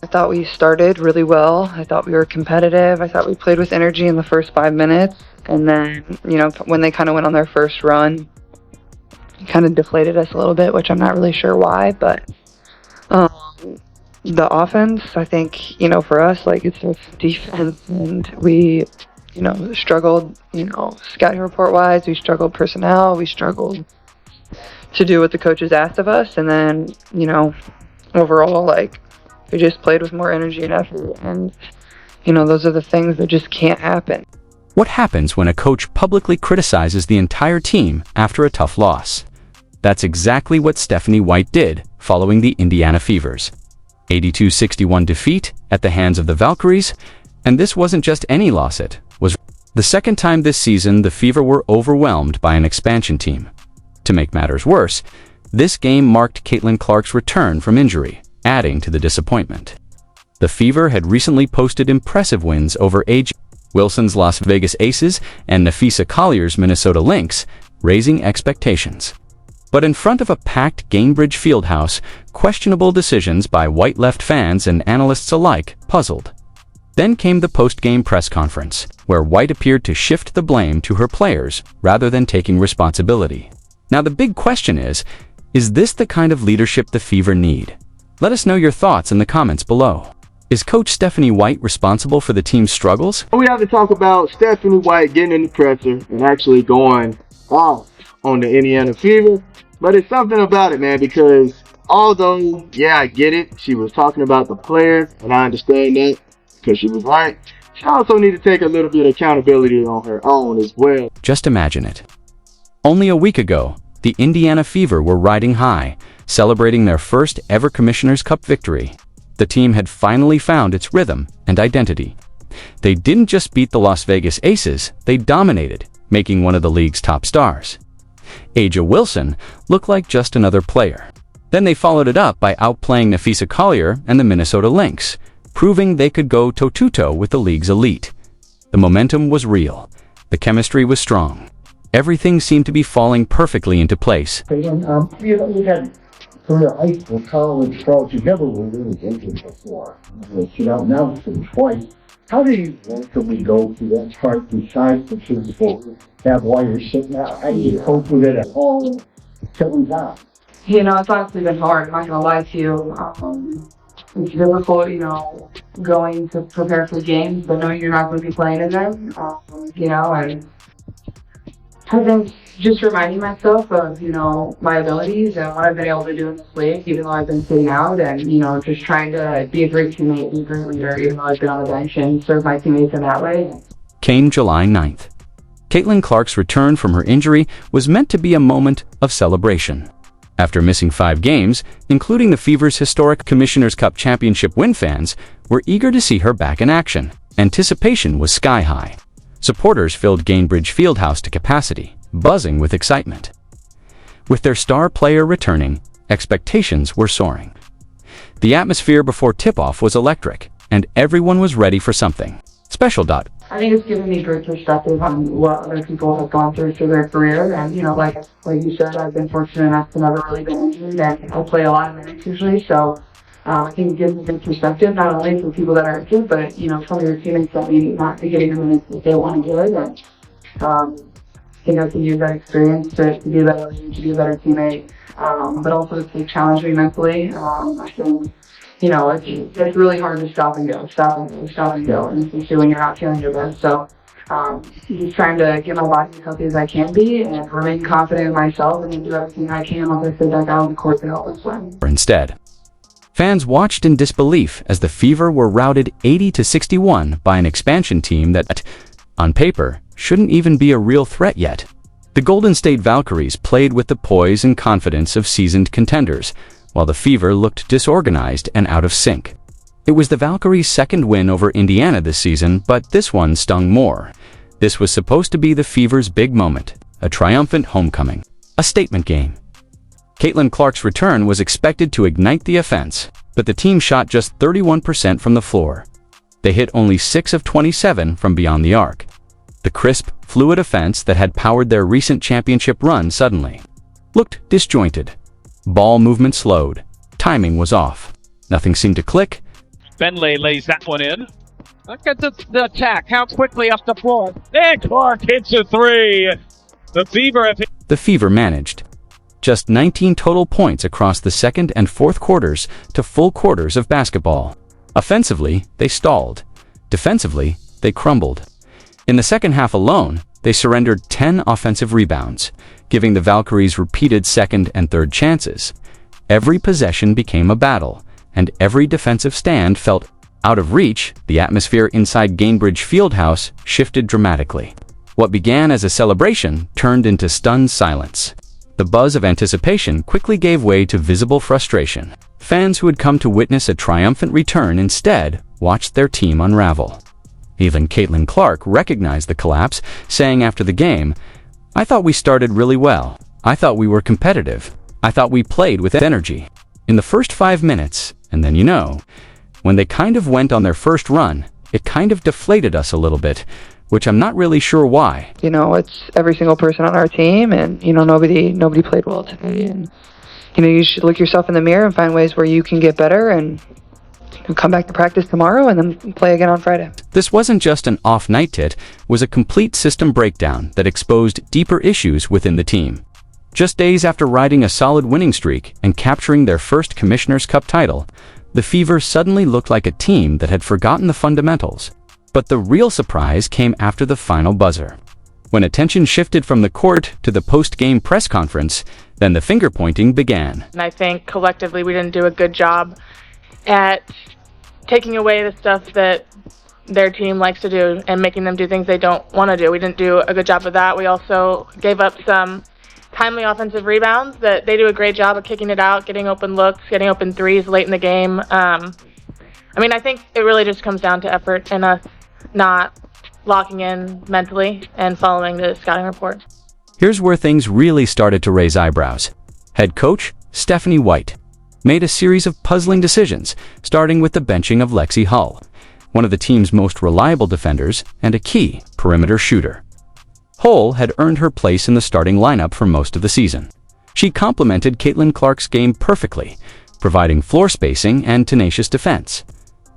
I thought we started really well. I thought we were competitive. I thought we played with energy in the first 5 minutes. And then, when they kind of went on their first run, it kind of deflated us a little bit, which I'm not really sure why. But the offense, I think, for us, like, it's just defense. And we, struggled, scouting report-wise. We struggled personnel. We struggled to do what the coaches asked of us. And then, overall, like, we just played with more energy and effort, and, those are the things that just can't happen. What happens when a coach publicly criticizes the entire team after a tough loss? That's exactly what Stephanie White did following the Indiana Fever's 82-61 defeat at the hands of the Valkyries, and this wasn't just any loss, it was the second time this season the Fever were overwhelmed by an expansion team. To make matters worse, this game marked Caitlin Clark's return from injury, adding to the disappointment. The Fever had recently posted impressive wins over A.J. Wilson's Las Vegas Aces and Napheesa Collier's Minnesota Lynx, raising expectations. But in front of a packed Gainbridge Fieldhouse, questionable decisions by White left fans and analysts alike puzzled. Then came the post-game press conference, where White appeared to shift the blame to her players rather than taking responsibility. Now the big question is this the kind of leadership the Fever need? Let us know your thoughts in the comments below. Is Coach Stephanie White responsible for the team's struggles? We have to talk about Stephanie White getting in the presser and actually going off on the Indiana Fever. But it's something about it, man, because although, yeah, I get it, she was talking about the players, and I understand that because she was right, she also needs to take a little bit of accountability on her own as well. Just imagine it. Only a week ago, the Indiana Fever were riding high, celebrating their first ever Commissioner's Cup victory. The team had finally found its rhythm and identity. They didn't just beat the Las Vegas Aces, they dominated, making one of the league's top stars. A.J. Wilson looked like just another player. Then they followed it up by outplaying Napheesa Collier and the Minnesota Lynx, proving they could go toe-to-toe with the league's elite. The momentum was real. The chemistry was strong. Everything seemed to be falling perfectly into place. We had career high school, college, pro together were really injured before. Now it's been twice. How do you mentally go through that part besides the physical? Have while you're sitting out, how do you cope with it at home? Tell me that. It's honestly been hard. I'm not gonna lie to you. It's difficult, going to prepare for games, but knowing you're not going to be playing in them. And I think just reminding myself of, my abilities and what I've been able to do in this league, even though I've been sitting out, and, just trying to be a great teammate, be a great leader, even though I've been on the bench, and serve my teammates in that way. Came July 9th. Caitlin Clark's return from her injury was meant to be a moment of celebration. After missing 5 games, including the Fever's historic Commissioner's Cup Championship win, fans were eager to see her back in action. Anticipation was sky-high. Supporters filled Gainbridge Fieldhouse to capacity, buzzing with excitement. With their star player returning, expectations were soaring. The atmosphere before tip-off was electric, and everyone was ready for something special. I think it's given me great perspective on what other people have gone through their career, and like you said, I've been fortunate enough to never really been injured, and I play a lot of minutes usually, so I think it gives me good perspective, not only for people that are injured, but some of your teammates that maybe not be getting the minutes that they want to give, and I think I can use that experience to be a better leader, to be a better teammate, but also to challenge me mentally. I think it's really hard to stop and go, and especially when you're not feeling your best. So just trying to get my body as healthy as I can be and remain confident in myself and do everything I can once I sit back out on the court to help us win. Instead, fans watched in disbelief as the Fever were routed 80-61 by an expansion team that, on paper, shouldn't even be a real threat yet. The Golden State Valkyries played with the poise and confidence of seasoned contenders, while the Fever looked disorganized and out of sync. It was the Valkyries' second win over Indiana this season, but this one stung more. This was supposed to be the Fever's big moment, a triumphant homecoming, a statement game. Caitlin Clark's return was expected to ignite the offense, but the team shot just 31% from the floor. They hit only 6 of 27 from beyond the arc. The crisp, fluid offense that had powered their recent championship run suddenly looked disjointed. Ball movement slowed. Timing was off. Nothing seemed to click. Bentley lays that one in. Look at the attack. How quickly up the floor. And Clark hits a three. The Fever have hit. The Fever managed just 19 total points across the second and fourth quarters to full quarters of basketball. Offensively, they stalled. Defensively, they crumbled. In the second half alone, they surrendered 10 offensive rebounds, giving the Valkyries repeated second and third chances. Every possession became a battle, and every defensive stand felt out of reach. The atmosphere inside Gainbridge Fieldhouse shifted dramatically. What began as a celebration turned into stunned silence. The buzz of anticipation quickly gave way to visible frustration. Fans who had come to witness a triumphant return instead watched their team unravel. Even Caitlin Clark recognized the collapse, saying after the game, "I thought we started really well. I thought we were competitive. I thought we played with energy. In the first 5 minutes, and then when they kind of went on their first run, it kind of deflated us a little bit, which I'm not really sure why." It's every single person on our team, and nobody played well today. And you should look yourself in the mirror and find ways where you can get better, and come back to practice tomorrow and then play again on Friday. This wasn't just an off night, it was a complete system breakdown that exposed deeper issues within the team. Just days after riding a solid winning streak and capturing their first Commissioner's Cup title, the Fever suddenly looked like a team that had forgotten the fundamentals. But the real surprise came after the final buzzer. When attention shifted from the court to the post-game press conference, then the finger-pointing began. And I think collectively we didn't do a good job at taking away the stuff that their team likes to do and making them do things they don't want to do. We didn't do a good job of that. We also gave up some timely offensive rebounds that they do a great job of kicking it out, getting open looks, getting open threes late in the game. I think it really just comes down to effort and us not locking in mentally and following the scouting report. Here's where things really started to raise eyebrows. Head coach Stephanie White made a series of puzzling decisions, starting with the benching of Lexie Hull, one of the team's most reliable defenders and a key perimeter shooter. Hull had earned her place in the starting lineup for most of the season. She complemented Caitlin Clark's game perfectly, providing floor spacing and tenacious defense.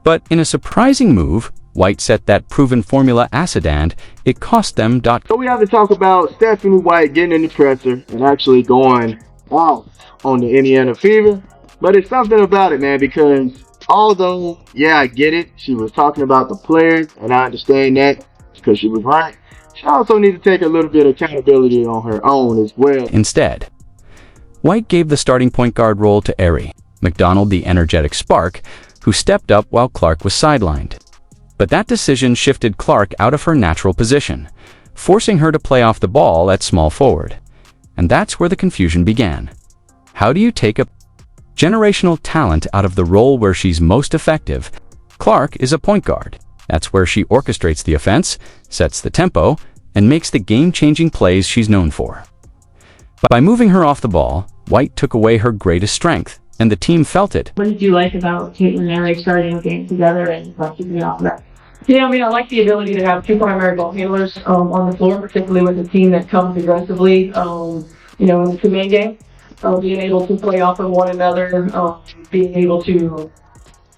But in a surprising move, White set that proven formula acid, and it cost them. So we have to talk about Stephanie White getting in the presser and actually going off on the Indiana Fever. But it's something about it, man, because although, I get it, she was talking about the players, and I understand that because she was right, she also needs to take a little bit of accountability on her own as well. Instead, White gave the starting point guard role to Ari McDonald, the energetic spark, who stepped up while Clark was sidelined. But that decision shifted Clark out of her natural position, forcing her to play off the ball at small forward. And that's where the confusion began. How do you take a generational talent out of the role where she's most effective? Clark is a point guard. That's where she orchestrates the offense, sets the tempo, and makes the game-changing plays she's known for. By moving her off the ball, White took away her greatest strength, and the team felt it. What did you like about Caitlin and Ari starting the game together and keeping off that? I like the ability to have two primary ball handlers on the floor, particularly with a team that comes aggressively, in the two-man game. Being able to play off of one another, being able to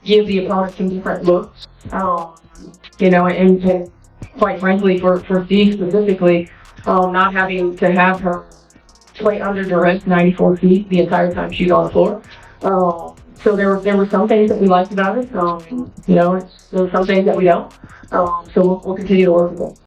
give the opponent some different looks, and quite frankly, for Steve specifically, not having to have her play under duress 94 feet the entire time she's on the floor. So there were some things that we liked about it. There were some things that we don't. So we'll continue to work with it.